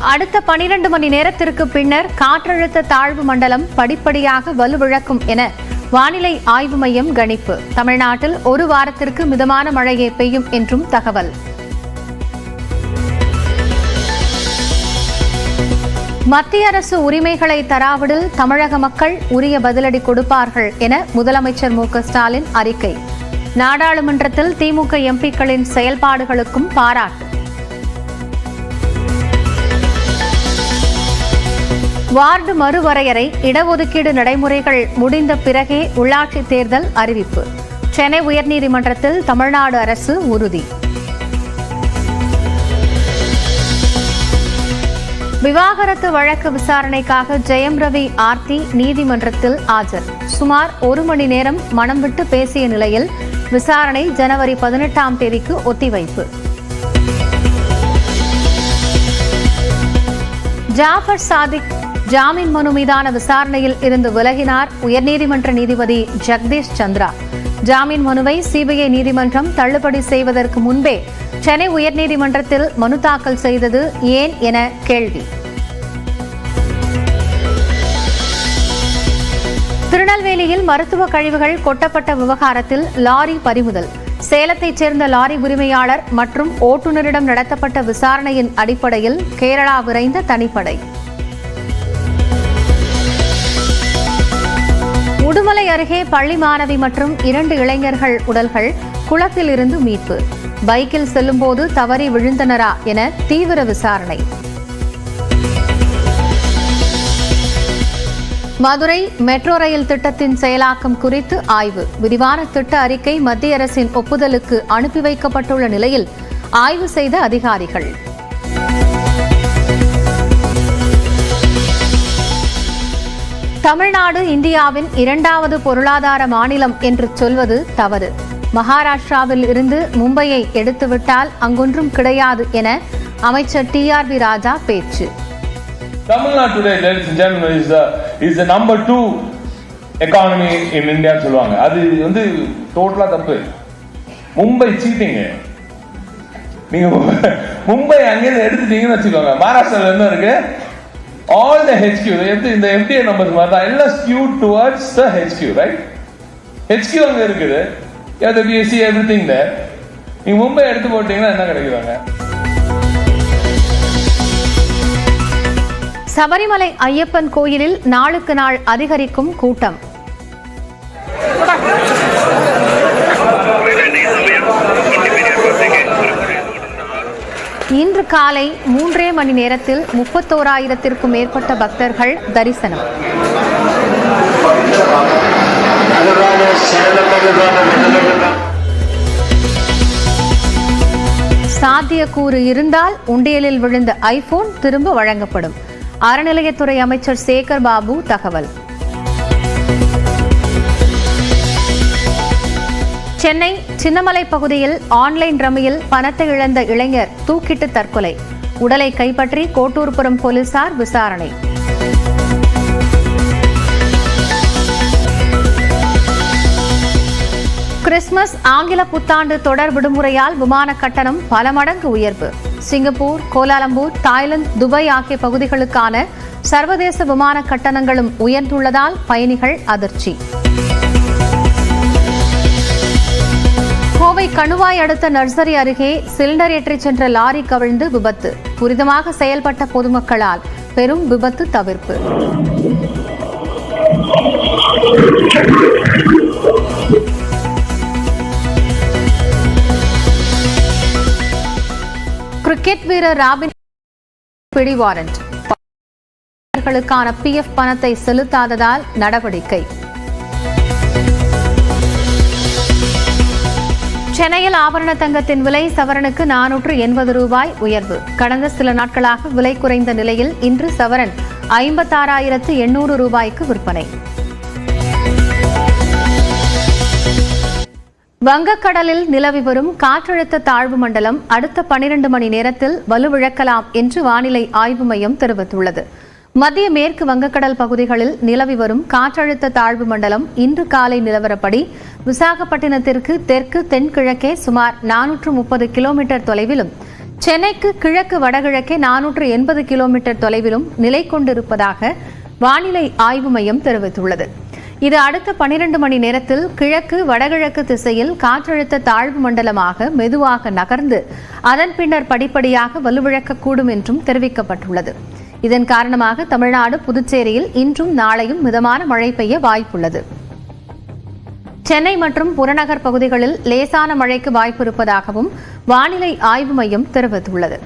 அடுத்த 12 மணி நேரத்திற்கு பின்னர் காற்றழுத்த தாழ்வு மண்டலம் படிப்படியாக வலுவிழக்கும் என வானிலை ஆய்வு மையம் கணிப்பு. தமிழ்நாட்டில் ஒரு வாரத்திற்கு மிதமான மழையே பெய்யும் என்றும் தகவல். மத்திய அரசு உரிமைகளை தராவிடில் தமிழக மக்கள் உரிய பதிலடி கொடுப்பார்கள் என முதலமைச்சர் மு.க.ஸ்டாலின் அறிக்கை. நாடாளுமன்றத்தில் திமுக எம்பிக்களின் செயல்பாடுகளுக்கும் பாராட்டு. வார்டு மறுவரையறை, இடஒதுக்கீடு நடைமுறைகள் முடிந்த பிறகே உள்ளாட்சித் தேர்தல் அறிவிப்பு. சென்னை உயர்நீதிமன்றத்தில் தமிழ்நாடு அரசு உறுதி. விவாகரத்து வழக்கு விசாரணைக்காக ஜெயம் ரவி ஆர்த்தி நீதிமன்றத்தில் ஆஜர். சுமார் 1 மணி நேரம் மனம் விட்டு பேசிய நிலையில் விசாரணை ஜனவரி 18ஆம் தேதிக்கு ஒத்திவைப்பு. ஜாஃபர் சாதிக் ஜாமீன் மனு மீதான விசாரணையில் இருந்து விலகினார் உயர்நீதிமன்ற நீதிபதி ஜெகதீஷ் சந்திரா. ஜாமீன் மனுவை சிபிஐ நீதிமன்றம் தள்ளுபடி செய்வதற்கு முன்பே சென்னை உயர்நீதிமன்றத்தில் மனு தாக்கல் செய்தது ஏன் என கேள்வி. திருநெல்வேலியில் மருத்துவ கழிவுகள் கொட்டப்பட்ட விவகாரத்தில் லாரி பறிமுதல். சேலத்தைச் சேர்ந்த லாரி உரிமையாளர் மற்றும் ஓட்டுநரிடம் நடத்தப்பட்ட விசாரணையின் அடிப்படையில் கேரளா விரைந்த தனிப்படை. உடுமலை அருகே பள்ளி மாணவி மற்றும் 2 இளைஞர்கள் உடல்கள் குளத்தில் இருந்து மீட்பு. பைக்கில் செல்லும்போது தவறி விழுந்தனரா என தீவிர விசாரணை. மதுரை மெட்ரோ ரயில் திட்டத்தின் செயலாக்கம் குறித்து ஆய்வு. விரிவான திட்ட அறிக்கை மத்திய அரசின் ஒப்புதலுக்கு அனுப்பி வைக்கப்பட்டுள்ள நிலையில் ஆய்வு செய்த அதிகாரிகள். தமிழ்நாடு இந்தியாவின் 2வது பொருளாதார மாநிலம் என்று சொல்வது தவறு. மகாராஷ்டிராவில் இருந்து மும்பையை எடுத்துவிட்டால் அங்கொன்றும் கிடையாது என அமைச்சர் TRV ராஜா பேச்சு. Tamilnadu today, ladies and gentlemen, is the number 2 economy in India சொல்லுவாங்க. அது வந்து டோட்டலா தப்பு. மும்பை சீட்டிங்க. நீங்க மும்பை அங்கே எடுத்துட்டீங்கன்னு வச்சுக்கோங்க. மகாராஷ்டிரால என்ன இருக்கு? All the HQ, இந்த FTA numbers மாதிரி தான் எல்லாம் skewed towards the HQ, right? HQ அங்க இருக்குது. Yeah, the BSc everything there. நீங்க மும்பை எடுத்து போட்டீங்கன்னா என்ன கிடைக்குவாங்க? சபரிமலை ஐயப்பன் கோயிலில் நாளுக்கு நாள் அதிகரிக்கும் கூட்டம். இன்று காலை 3 மணி நேரத்தில் 31,000த்திற்கும் மேற்பட்ட பக்தர்கள் தரிசனம். சாத்தியக்கூறு இருந்தால் உண்டியலில் விழுந்த ஐபோன் திரும்ப வழங்கப்படும். அறநிலையத்துறை அமைச்சர் சேகர் பாபு தகவல். சென்னை சின்னமலை பகுதியில் ஆன்லைன் ரம்மியில் பணத்தை இழந்த இளைஞர் தூக்கிட்டு தற்கொலை. உடலை கைப்பற்றி கோட்டூர்புரம் போலீசார் விசாரணை. கிறிஸ்துமஸ் ஆங்கில புத்தாண்டு தொடர் விடுமுறையால் விமான கட்டணம் பல மடங்கு உயர்வு. சிங்கப்பூர், கோலாலம்பூர், தாய்லாந்து, துபாய் ஆகிய பகுதிகளுக்கான சர்வதேச விமான கட்டணங்களும் உயர்ந்துள்ளதால் பயணிகள் அதிர்ச்சி. கோவை கணுவாய் அடுத்த நர்சரி அருகே சிலிண்டர் ஏற்றிச் சென்ற லாரி கவிழ்ந்து விபத்து. துரிதமாக செயல்பட்ட பொதுமக்களால் பெரும் விபத்து தவிர்ப்பு. கிரிக்கெட் வீரர் ராபின் பிடிவாரண்ட். PF பணத்தை செலுத்தாததால் நடவடிக்கை. சென்னையில் ஆபரண தங்கத்தின் விலை சவரனுக்கு 480 ரூபாய் உயர்வு. கடந்த சில நாட்களாக விலை குறைந்த நிலையில் இன்று சவரன் 56,800 ரூபாய்க்கு விற்பனை. வங்கக்கடலில் நிலவி வரும் காற்றழுத்த தாழ்வு மண்டலம் அடுத்த 12 மணி நேரத்தில் வலுவிழக்கலாம் என்று வானிலை ஆய்வு மையம் தெரிவித்துள்ளது. மத்திய மேற்கு வங்கக்கடல் பகுதிகளில் நிலவி வரும் காற்றழுத்த தாழ்வு மண்டலம் இன்று காலை நிலவரப்படி விசாகப்பட்டினத்திற்கு தெற்கு தென்கிழக்கே சுமார் 430 கிலோமீட்டர் தொலைவிலும் சென்னைக்கு கிழக்கு வடகிழக்கே 480 கிலோமீட்டர் தொலைவிலும் நிலை கொண்டிருப்பதாக வானிலை ஆய்வு மையம் தெரிவித்துள்ளது. இது அடுத்த 12 மணி நேரத்தில் கிழக்கு வடகிழக்கு திசையில் காற்றழுத்த தாழ்வு மண்டலமாக மெதுவாக நகர்ந்து அதன் பின்னர் படிப்படியாக வலுவிழக்கக்கூடும் என்றும் தெரிவிக்கப்பட்டுள்ளது. இதன் காரணமாக தமிழ்நாடு, புதுச்சேரியில் இன்றும் நாளையும் மிதமான மழை பெய்ய வாய்ப்புள்ளது. சென்னை மற்றும் புறநகர் பகுதிகளில் லேசான மழைக்கு வாய்ப்பு இருப்பதாகவும் வானிலை ஆய்வு மையம் தெரிவித்துள்ளது.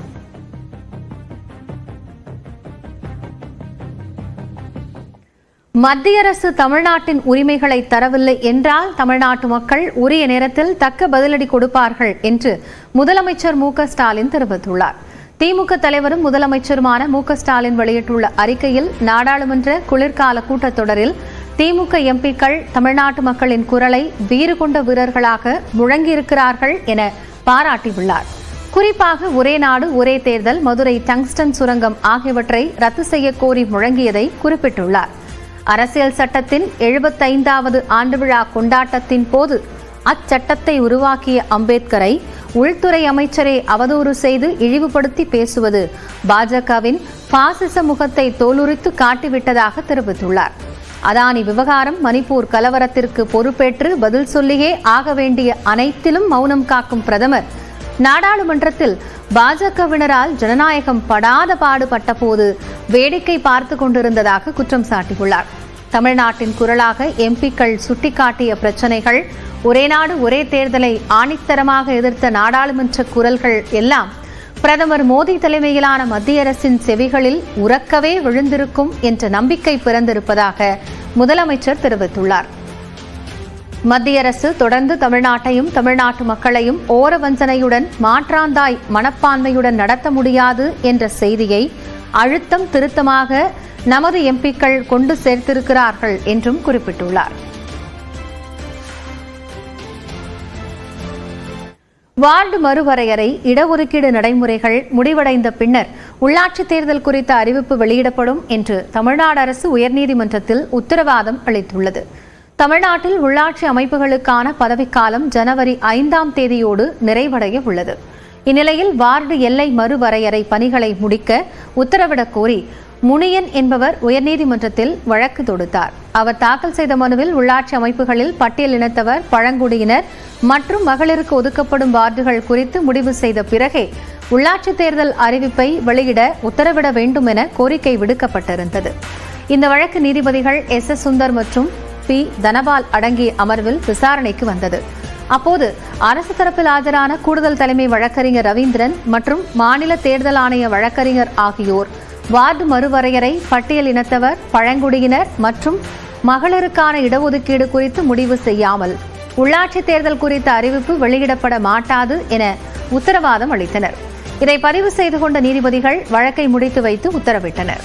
மத்திய அரசு தமிழ்நாட்டின் உரிமைகளை தரவில்லை என்றால் தமிழ்நாட்டு மக்கள் உரிய நேரத்தில் தக்க பதிலடி கொடுப்பார்கள் என்று முதலமைச்சர் மு.க.ஸ்டாலின் தெரிவித்துள்ளார். திமுக தலைவரும் முதலமைச்சருமான மு.க.ஸ்டாலின் வெளியிட்டுள்ள அறிக்கையில் நாடாளுமன்ற குளிர்கால கூட்டத்தொடரில் திமுக எம்பிக்கள் தமிழ்நாட்டு மக்களின் குரலை வீறு கொண்ட வீரர்களாக முழங்கியிருக்கிறார்கள் என பாராட்டியுள்ளார். குறிப்பாக ஒரே நாடு ஒரே தேர்தல், மதுரை டங்ஸ்டன் சுரங்கம் ஆகியவற்றை ரத்து செய்ய கோரி முழங்கியதை குறிப்பிட்டுள்ளார். அரசியல் சட்டத்தின் 75வது ஆண்டு விழா கொண்டாட்டத்தின் போது அச்சட்டத்தை உருவாக்கிய அம்பேத்கரை உள்துறை அமைச்சரே அவதூறு செய்து இழிவுபடுத்தி பேசுவது பாஜகவின் பாசிச முகத்தை தோலுரித்து காட்டிவிட்டதாக தெரிவித்துள்ளார். அதானி விவகாரம், மணிப்பூர் கலவரத்திற்கு பொறுப்பேற்று பதில் சொல்லியே ஆக வேண்டிய அனைத்திலும் மௌனம் காக்கும் பிரதமர் நாடாளுமன்றத்தில் பாஜகவினரால் ஜனநாயகம் படாத பாடுபட்ட போது வேடிக்கை பார்த்து கொண்டிருந்ததாக குற்றம் சாட்டியுள்ளார். தமிழ்நாட்டின் குரலாக எம்பிக்கள் சுட்டிக்காட்டிய பிரச்சினைகள், ஒரே நாடு ஒரே தேர்தலை ஆணித்தரமாக எதிர்த்த நாடாளுமன்ற குரல்கள் எல்லாம் பிரதமர் மோடி தலைமையிலான மத்திய அரசின் செவிகளில் உரக்கவே விழுந்திருக்கும் என்ற நம்பிக்கை பிறந்திருப்பதாக முதலமைச்சர் தெரிவித்துள்ளார். மத்திய அரசு தொடர்ந்து தமிழ்நாட்டையும் தமிழ்நாட்டு மக்களையும் ஓரவஞ்சனையுடன் மாற்றாந்தாய் மனப்பான்மையுடன் நடத்த முடியாது என்ற செய்தியை அழுத்தம் திருத்தமாக நமது எம்பிக்கள் கொண்டு சேர்த்திருக்கிறார்கள் என்றும் குறிப்பிட்டுள்ளார். வார்டு மறுவரையறை, இடஒதுக்கீடு நடைமுறைகள் முடிவடைந்த பின்னர் உள்ளாட்சித் தேர்தல் குறித்த அறிவிப்பு வெளியிடப்படும் என்று தமிழ்நாடு அரசு உயர்நீதிமன்றத்தில் உத்தரவாதம் அளித்துள்ளது. தமிழ்நாட்டில் உள்ளாட்சி அமைப்புகளுக்கான பதவிக்காலம் ஜனவரி 5ஆம் தேதியோடு நிறைவடைய உள்ளது. இந்நிலையில் வார்டு எல்லை மறுவரையறை பணிகளை முடிக்க உத்தரவிடக் கோரி முனியன் என்பவர் உயர்நீதிமன்றத்தில் வழக்கு தொடுத்தார். அவர் தாக்கல் செய்த மனுவில் உள்ளாட்சி அமைப்புகளில் பட்டியலினத்தவர், பழங்குடியினர் மற்றும் மகளிருக்கு ஒதுக்கப்படும் வார்டுகள் குறித்து முடிவு செய்த பிறகே உள்ளாட்சித் தேர்தல் அறிவிப்பை வெளியிட உத்தரவிட வேண்டும் என கோரிக்கை விடுக்கப்பட்டிருந்தது. இந்த வழக்கு நீதிபதிகள் S.S. சுந்தர் மற்றும் P. தனபால் அடங்கிய அமர்வில் விசாரணைக்கு வந்தது. அப்போது அரசு தரப்பில் ஆஜரான கூடுதல் தலைமை வழக்கறிஞர் ரவீந்திரன் மற்றும் மாநில தேர்தல் ஆணைய வழக்கறிஞர் ஆகியோர் வார்டு மறுவரையறை, பட்டியல் இனத்தவர், பழங்குடியினர் மற்றும் மகளிருக்கான இடஒதுக்கீடு குறித்து முடிவு செய்யாமல் உள்ளாட்சி தேர்தல் குறித்த அறிவிப்பு வெளியிடப்பட மாட்டாது என உத்தரவாதம் அளித்தனர். இதை பதிவு செய்து கொண்ட நீதிபதிகள் வழக்கை முடித்து வைத்து உத்தரவிட்டனர்.